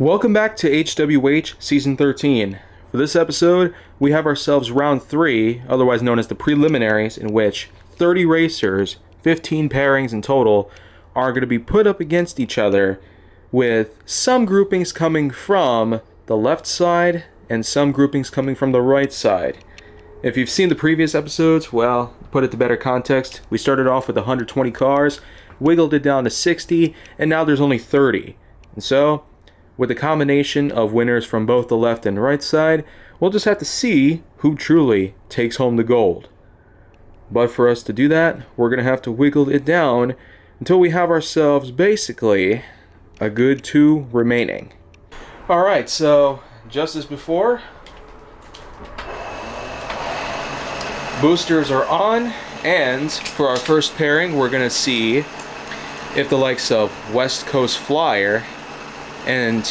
Welcome back to HWH Season 13. For this episode, we have ourselves Round 3, otherwise known as the preliminaries, in which 30 racers, 15 pairings in total, are going to be put up against each other, with some groupings coming from the left side and some groupings coming from the right side. If you've seen the previous episodes, well, to put it to better context, we started off with 120 cars, wiggled it down to 60, and now there's only 30. And so, with a combination of winners from both the left and right side, we'll just have to see who truly takes home the gold. But for us to do that, we're going to have to wiggle it down until we have ourselves basically a good 2 remaining. Alright, so just as before, boosters are on, and for our first pairing, we're going to see if the likes of West Coast Flyer and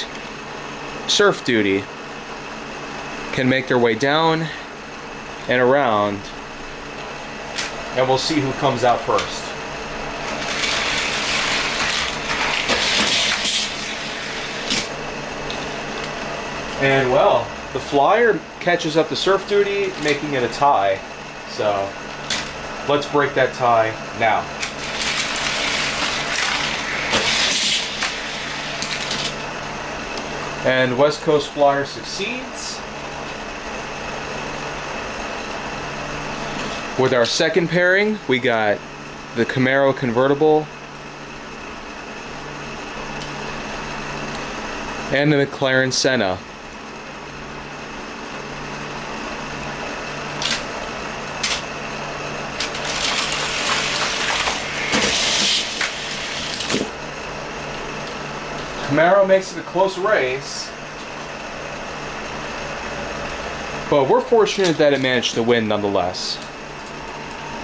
Surf Duty can make their way down and around, and we'll see who comes out first. And well, the Flyer catches up to Surf Duty, making it a tie. So let's break that tie now. And West Coast Flyer succeeds. With our second pairing, we got the Camaro convertible and the McLaren Senna. Camaro makes it a close race, but we're fortunate that it managed to win nonetheless.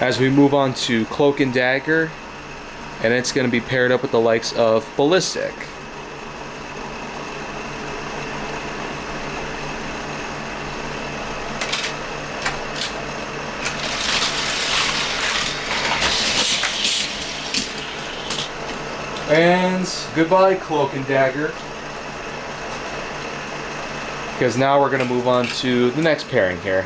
As we move on to Cloak and Dagger, and it's going to be paired up with the likes of Ballistic. And goodbye, Cloak and Dagger. Because now we're going to move on to the next pairing here.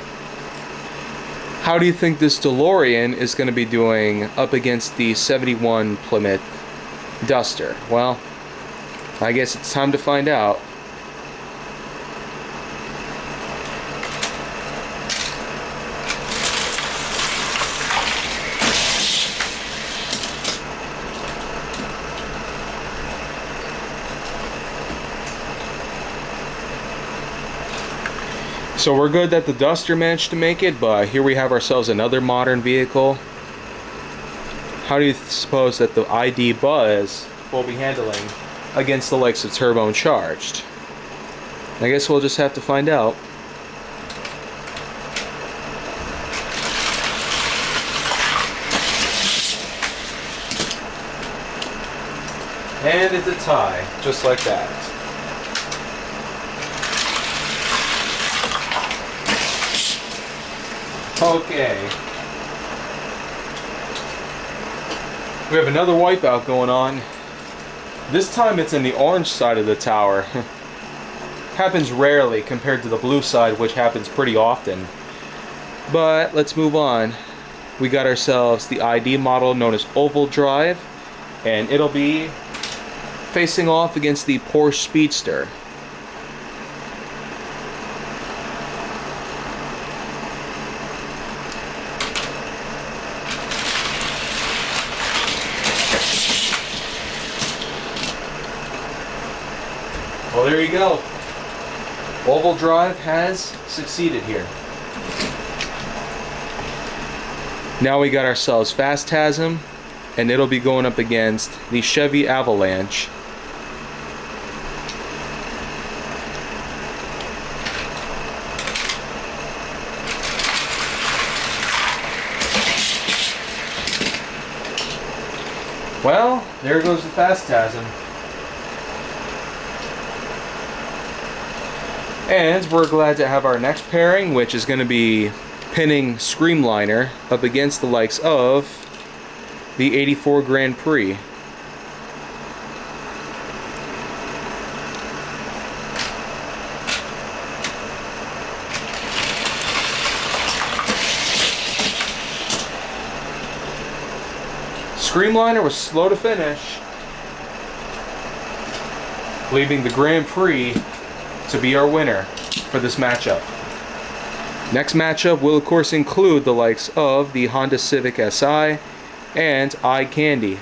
How do you think this DeLorean is going to be doing up against the 71 Plymouth Duster? Well, I guess it's time to find out. So we're good that the Duster managed to make it, but here we have ourselves another modern vehicle. How do you suppose that the ID Buzz will be handling against the likes of Turbo and Charged? I guess we'll just have to find out. And it's a tie, just like that. Okay. We have another wipeout going on. This time it's in the orange side of the tower. Happens rarely compared to the blue side, which happens pretty often. But let's move on. We got ourselves the ID model known as Oval Drive, and it'll be facing off against the Porsche Speedster. Well, there you go. Oval Drive has succeeded here. Now we got ourselves Phantasm, and it'll be going up against the Chevy Avalanche. Well, there goes the Phantasm. And we're glad to have our next pairing, which is going to be pinning Screamliner up against the likes of the 84 Grand Prix. Streamliner was slow to finish, leaving the Grand Prix to be our winner for this matchup. Next matchup will of course include the likes of the Honda Civic Si and Eye Candy.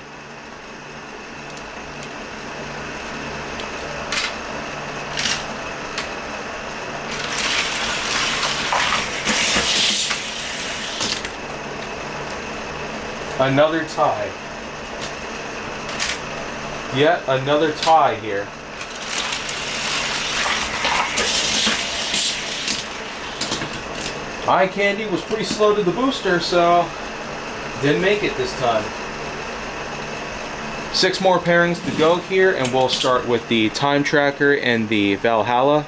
Another tie. Yet another tie here. Eye Candy was pretty slow to the booster, so didn't make it this time. 6 more pairings to go here, and we'll start with the Time Tracker and the Valhalla.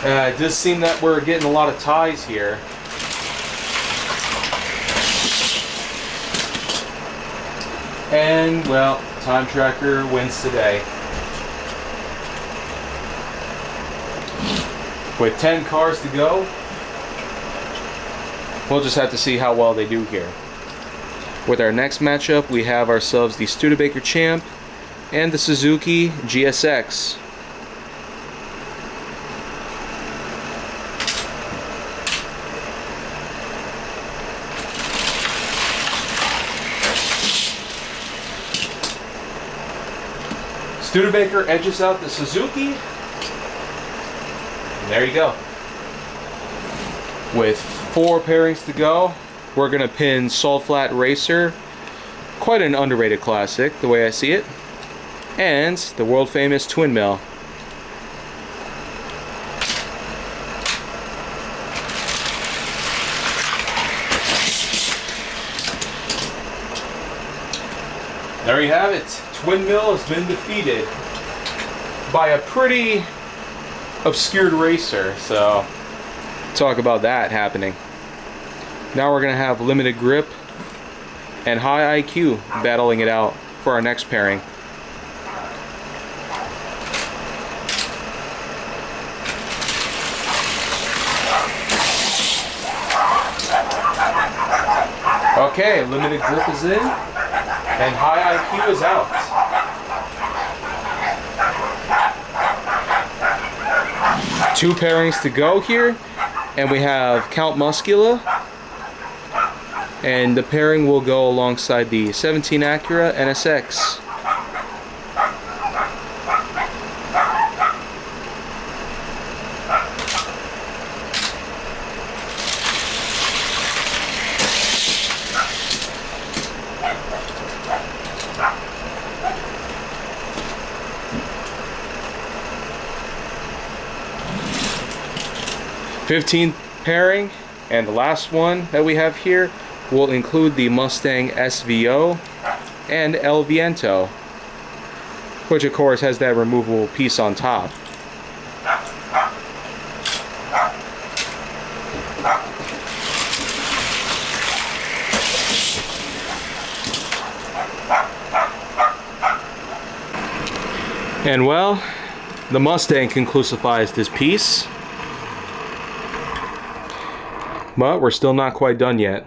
It does seem that we're getting a lot of ties here. And, well, Time Tracker wins today. With 10 cars to go, we'll just have to see how well they do here. With our next matchup, we have ourselves the Studebaker Champ and the Suzuki GSX. Studebaker edges out the Suzuki. And there you go. With 4 pairings to go, we're going to pin Salt Flat Racer. Quite an underrated classic, the way I see it. And the world famous Twin Mill. There you have it. Twin Mill has been defeated by a pretty obscured racer, so talk about that happening. Now we're going to have Limited Grip and High IQ battling it out for our next pairing. Okay, Limited Grip is in and High IQ is out. Two pairings to go here, and we have Count Muscula, and the pairing will go alongside the 17 Acura NSX. '15th pairing, and the last one that we have here will include the Mustang SVO and El Viento, which of course has that removable piece on top. And well, the Mustang conclusifies this piece. But we're still not quite done yet.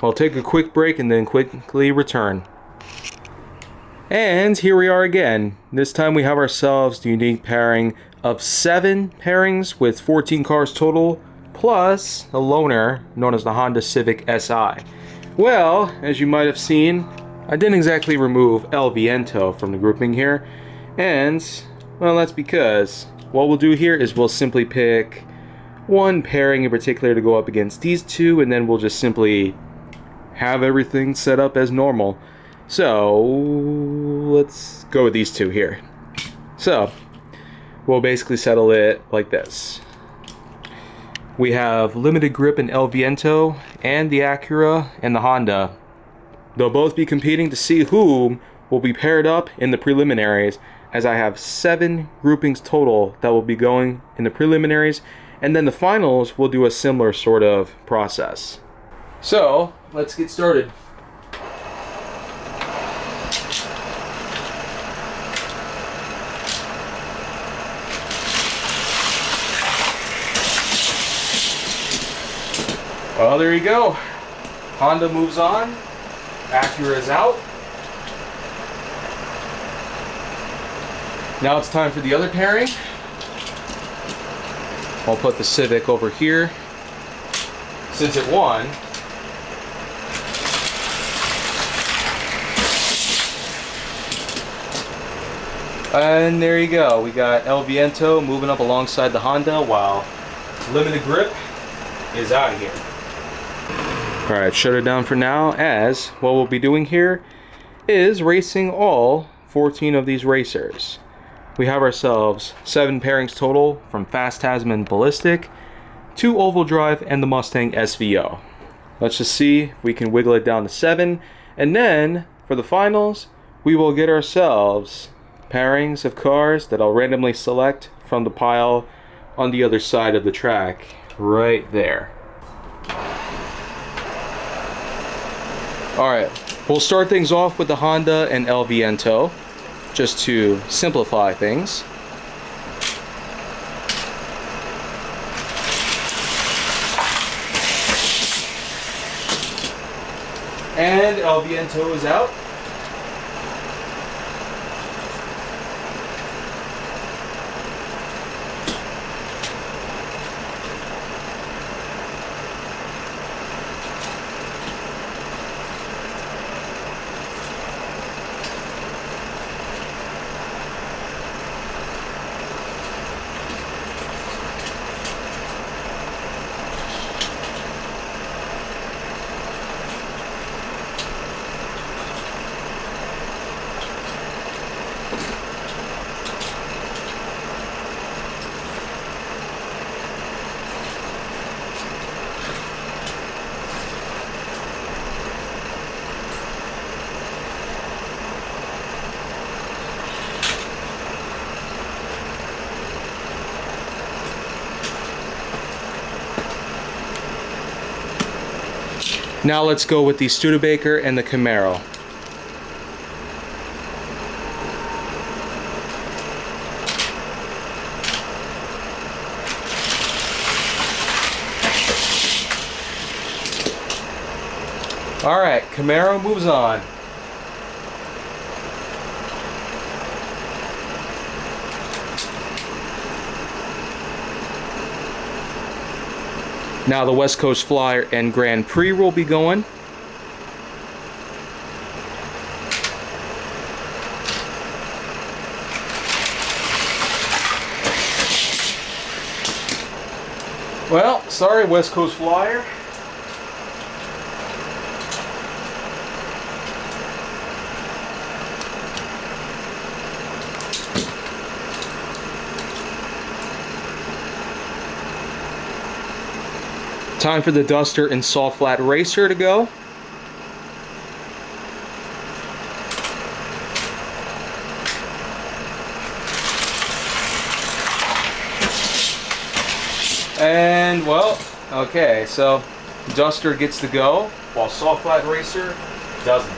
I'll take a quick break and then quickly return. And here we are again. This time we have ourselves the unique pairing of 7 pairings with 14 cars total, plus a loaner known as the Honda Civic Si. Well, as you might have seen, I didn't exactly remove El Viento from the grouping here. And, well, that's because what we'll do here is we'll simply pick one pairing in particular to go up against these two, and then we'll just simply have everything set up as normal. So let's go with these two here. So we'll basically settle it like this. We have Limited Grip and El Viento, and the Acura and the Honda. They'll both be competing to see who will be paired up in the preliminaries, as I have 7 groupings total that will be going in the preliminaries. And then the finals will do a similar sort of process. So, let's get started. Well, there you go. Honda moves on. Acura is out. Now it's time for the other pairing. I'll put the Civic over here since it won. And there you go. We got El Viento moving up alongside the Honda while Limited Grip is out of here. Alright, shut it down for now, as what we'll be doing here is racing all 14 of these racers. We have ourselves 7 pairings total from Phantasm and Ballistic, 2 Oval Drive, and the Mustang SVO. Let's just see if we can wiggle it down to 7, and then for the finals we will get ourselves pairings of cars that I'll randomly select from the pile on the other side of the track right there. Alright, we'll start things off with the Honda and El Viento, just to simplify things. And El Viento is out. Now let's go with the Studebaker and the Camaro. Alright, Camaro moves on. Now the West Coast Flyer and Grand Prix will be going. Well, sorry West Coast Flyer. Time for the Duster and Salt Flat Racer to go. And well, okay, so Duster gets to go while Salt Flat Racer doesn't.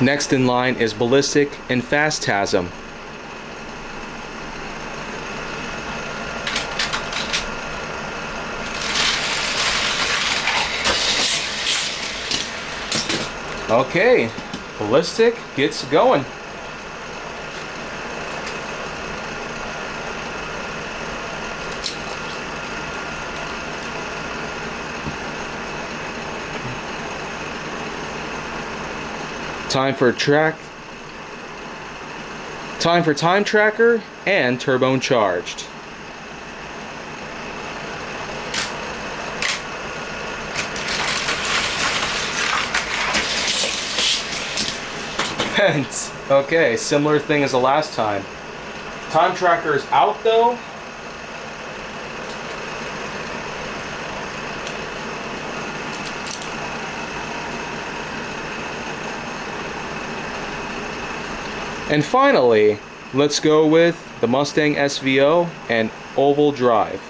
Next in line is Ballistic and Phantasm. Okay, Ballistic gets going. Time for Time Tracker and Turbo Charged. Okay, similar thing as the last time. Time Tracker is out though. And finally, let's go with the Mustang SVO and Oval Drive.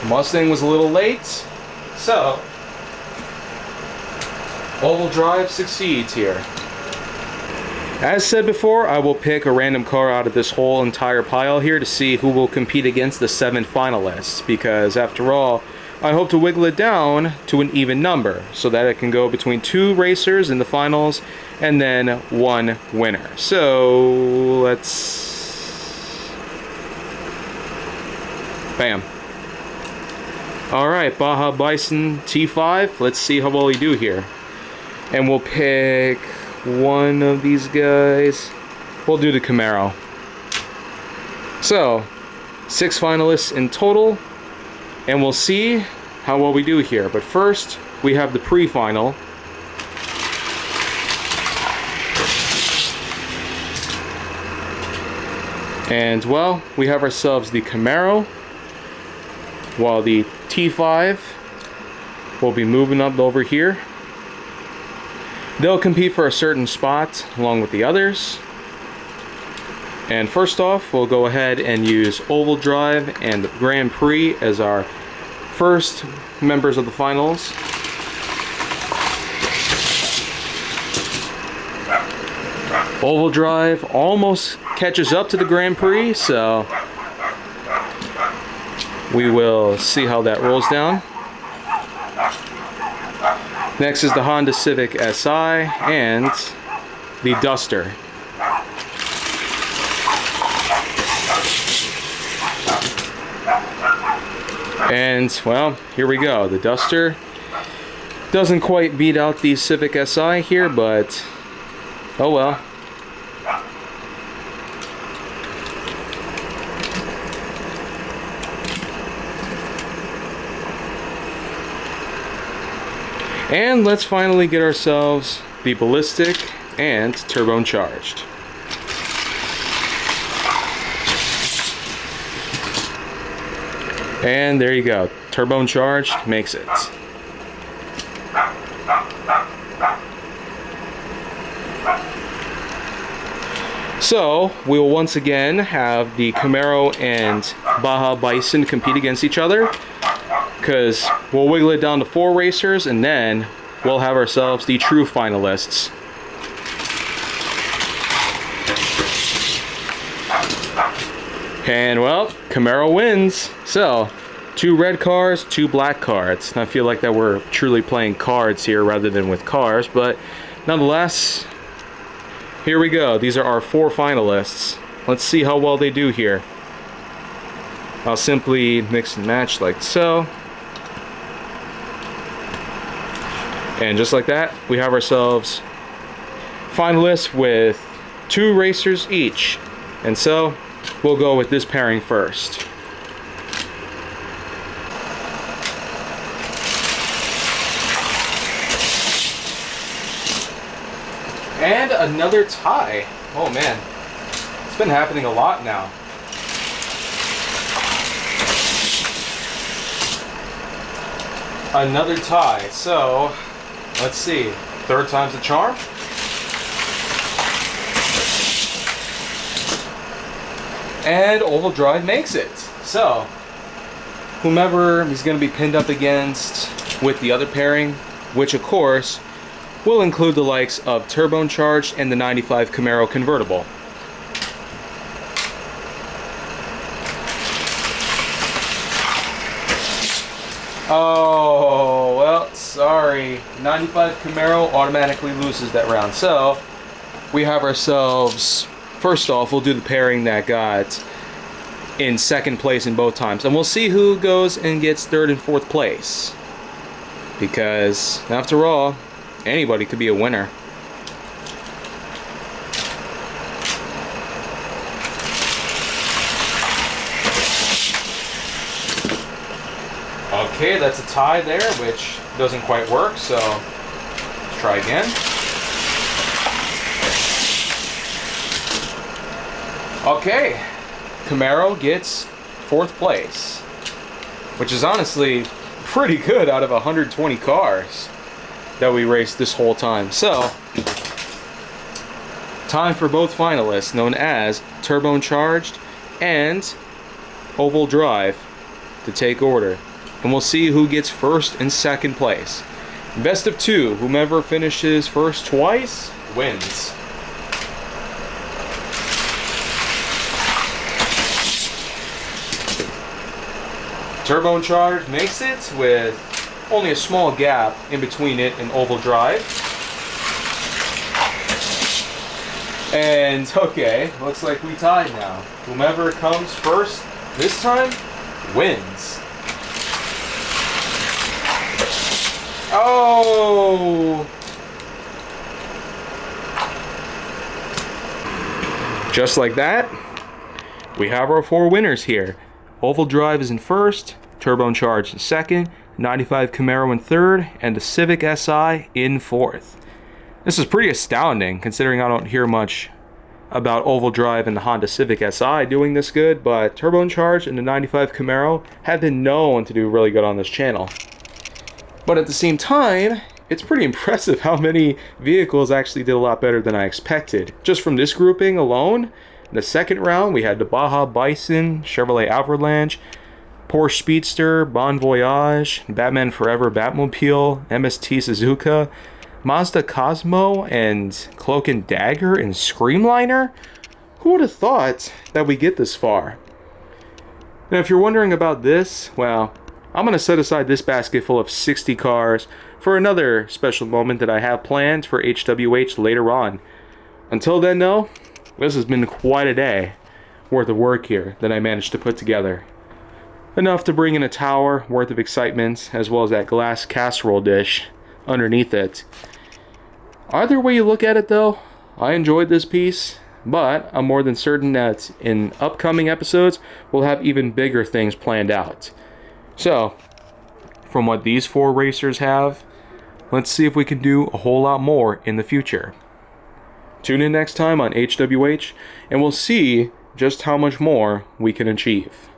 Mustang was a little late, so Oval Drive succeeds here. As said before, I will pick a random car out of this whole entire pile here to see who will compete against the 7 finalists, because after all, I hope to wiggle it down to an even number so that it can go between 2 racers in the finals and then 1 winner. So let's... Bam. Alright, Baja Bison T5. Let's see how well we do here. And we'll pick one of these guys. We'll do the Camaro. So, 6 finalists in total. And we'll see how well we do here. But first, we have the pre-final. And, well, we have ourselves the Camaro, while the T5 will be moving up over here. They'll compete for a certain spot along with the others. And first off, we'll go ahead and use Oval Drive and the Grand Prix as our first members of the finals. Oval Drive almost catches up to the Grand Prix, so we will see how that rolls down. Next is the Honda Civic Si and the Duster. And, well, here we go. The Duster doesn't quite beat out the Civic Si here, but oh well. And let's finally get ourselves the Ballistic and Turbocharged. And there you go. Turbocharged makes it. So, we will once again have the Camaro and Baja Bison compete against each other, because we'll wiggle it down to 4 racers, and then we'll have ourselves the true finalists. And, well, Camaro wins. So, 2 red cars, 2 black cards. I feel like that we're truly playing cards here rather than with cars, but nonetheless, here we go. These are our 4 finalists. Let's see how well they do here. I'll simply mix and match like so. And just like that, we have ourselves finalists with 2 racers each. And so, we'll go with this pairing first. And another tie. Oh man, it's been happening a lot now. Another tie. So, let's see. 3rd time's the charm. And Oval Drive makes it. So, whomever is going to be pinned up against with the other pairing, which of course will include the likes of Turbocharged and the 95 Camaro convertible. Oh, well, sorry. 95 Camaro automatically loses that round. So, we have ourselves, first off, we'll do the pairing that got in 2nd place in both times. And we'll see who goes and gets 3rd and 4th place. Because, after all, anybody could be a winner. Okay, that's a tie there, which doesn't quite work, so let's try again. Okay, Camaro gets 4th place, which is honestly pretty good out of 120 cars that we raced this whole time. So, time for both finalists, known as Turbocharged and Oval Drive, to take order. and we'll see who gets first and second place. Best of 2, whomever finishes first twice wins. Turbocharged makes it with only a small gap in between it and Oval Drive. And okay, looks like we tied now. Whomever comes first this time wins. Oh! Just like that, we have our 4 winners here. Oval Drive is in first, Turbocharged in second, 95 Camaro in third, and the Civic Si in fourth. This is pretty astounding, considering I don't hear much about Oval Drive and the Honda Civic Si doing this good, but Turbocharged and the 95 Camaro have been known to do really good on this channel. But at the same time, it's pretty impressive how many vehicles actually did a lot better than I expected. Just from this grouping alone, in the second round, we had the Baja Bison, Chevrolet Avalanche, Porsche Speedster, Bon Voyage, Batman Forever Batmobile, MST Suzuka, Mazda Cosmo, and Cloak and Dagger and Screamliner? Who would have thought that we get this far? Now, if you're wondering about this, well, I'm going to set aside this basket full of 60 cars for another special moment that I have planned for HWH later on. Until then, though, this has been quite a day worth of work here that I managed to put together. Enough to bring in a tower worth of excitement, as well as that glass casserole dish underneath it. Either way you look at it, though, I enjoyed this piece, but I'm more than certain that in upcoming episodes, we'll have even bigger things planned out. So, from what these 4 racers have, let's see if we can do a whole lot more in the future. Tune in next time on HWH, and we'll see just how much more we can achieve.